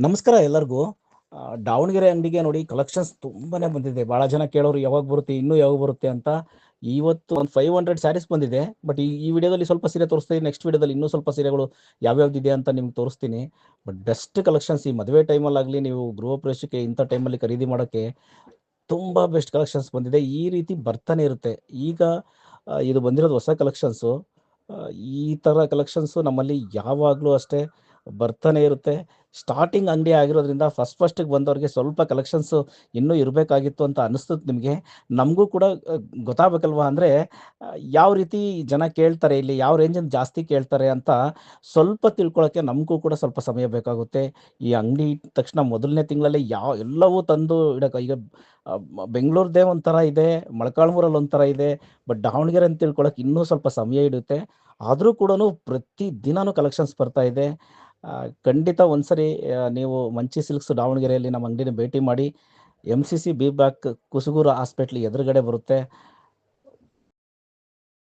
ನಮಸ್ಕಾರ ಎಲ್ಲರಿಗೂ. ದಾವಣಗೆರೆ ಅಂಗಡಿಗೆ ನೋಡಿ ಕಲೆಕ್ಷನ್ಸ್ ತುಂಬಾನೇ ಬಂದಿದೆ. ಭಾಳ ಜನ ಕೇಳೋರು ಯಾವಾಗ ಬರುತ್ತೆ, ಇನ್ನೂ ಯಾವಾಗ ಬರುತ್ತೆ ಅಂತ. ಇವತ್ತು ಒಂದು 500 ಸ್ಯಾರೀಸ್ ಬಂದಿದೆ. ಬಟ್ ಈ ವಿಡಿಯೋದಲ್ಲಿ ಸ್ವಲ್ಪ ಸೀರೆ ತೋರಿಸ್ತೀನಿ. ನೆಕ್ಸ್ಟ್ ವಿಡಿಯೋದಲ್ಲಿ ಇನ್ನೂ ಸ್ವಲ್ಪ ಸೀರೆಗಳು ಯಾವ್ಯಾವ್ದಿದೆ ಅಂತ ನಿಮ್ಗೆ ತೋರಿಸ್ತೀನಿ. ಬಟ್ ಬೆಸ್ಟ್ ಕಲೆಕ್ಷನ್ಸ್ ಈ ಮದುವೆ ಟೈಮಲ್ಲಾಗಲಿ, ನೀವು ಗೃಹ ಪ್ರವೇಶಕ್ಕೆ ಇಂಥ ಟೈಮಲ್ಲಿ ಖರೀದಿ ಮಾಡೋಕ್ಕೆ ತುಂಬ ಬೆಸ್ಟ್ ಕಲೆಕ್ಷನ್ಸ್ ಬಂದಿದೆ. ಈ ರೀತಿ ಬರ್ತಾನೆ ಇರುತ್ತೆ. ಈಗ ಇದು ಬಂದಿರೋದು ಹೊಸ ಕಲೆಕ್ಷನ್ಸು. ಈ ಥರ ಕಲೆಕ್ಷನ್ಸು ನಮ್ಮಲ್ಲಿ ಯಾವಾಗಲೂ ಅಷ್ಟೇ ಬರ್ತಾನೆ ಇರುತ್ತೆ. ಸ್ಟಾರ್ಟಿಂಗ್ ಅಂಗಡಿ ಆಗಿರೋದ್ರಿಂದ ಫಸ್ಟಿಗೆ ಬಂದವ್ರಿಗೆ ಸ್ವಲ್ಪ ಕಲೆಕ್ಷನ್ಸು ಇನ್ನೂ ಇರಬೇಕಾಗಿತ್ತು ಅಂತ ಅನಿಸ್ತದೆ ನಿಮಗೆ. ನಮಗೂ ಕೂಡ ಗೊತ್ತಾಗಬೇಕಲ್ವಾ, ಅಂದರೆ ಯಾವ ರೀತಿ ಜನ ಕೇಳ್ತಾರೆ, ಇಲ್ಲಿ ಯಾವ ರೇಂಜಿಂದ ಜಾಸ್ತಿ ಕೇಳ್ತಾರೆ ಅಂತ ಸ್ವಲ್ಪ ತಿಳ್ಕೊಳ್ಳೋಕ್ಕೆ ನಮಗೂ ಕೂಡ ಸ್ವಲ್ಪ ಸಮಯ ಬೇಕಾಗುತ್ತೆ. ಈ ಅಂಗಡಿ ಇಟ್ಟ ತಕ್ಷಣ ಮೊದಲನೇ ತಿಂಗಳಲ್ಲಿ ಎಲ್ಲವೂ ತಂದು ಇಡಕ್ಕೆ ಈಗ ಬೆಂಗಳೂರದೇ ಒಂಥರ ಇದೆ, ಮೊಳಕಾಲ್ಮೂರಲ್ಲಿ ಒಂಥರ ಇದೆ. ಬಟ್ ದಾವಣಗೆರೆ ಅಂತ ತಿಳ್ಕೊಳಕ್ಕೆ ಇನ್ನೂ ಸ್ವಲ್ಪ ಸಮಯ ಹಿಡಿಯುತ್ತೆ. ಆದರೂ ಕೂಡ ಪ್ರತಿ ದಿನನೂ ಕಲೆಕ್ಷನ್ಸ್ ಬರ್ತಾ ಇದೆ. ಖಂಡಿತ ಒಂದ್ಸರಿ ನೀವು ಮಂಚಿ ಸಿಲ್ಕ್ಸ್ ದಾವಣಗೆರೆಯಲ್ಲಿ ನಮ್ಮ ಅಂಗಡಿನ ಭೇಟಿ ಮಾಡಿ. MCC ಬಿ ಬ್ಯಾಕ್ ಕುಸುಗೂರು ಹಾಸ್ಪಿಟ್ಲ್ ಎದುರುಗಡೆ ಬರುತ್ತೆ.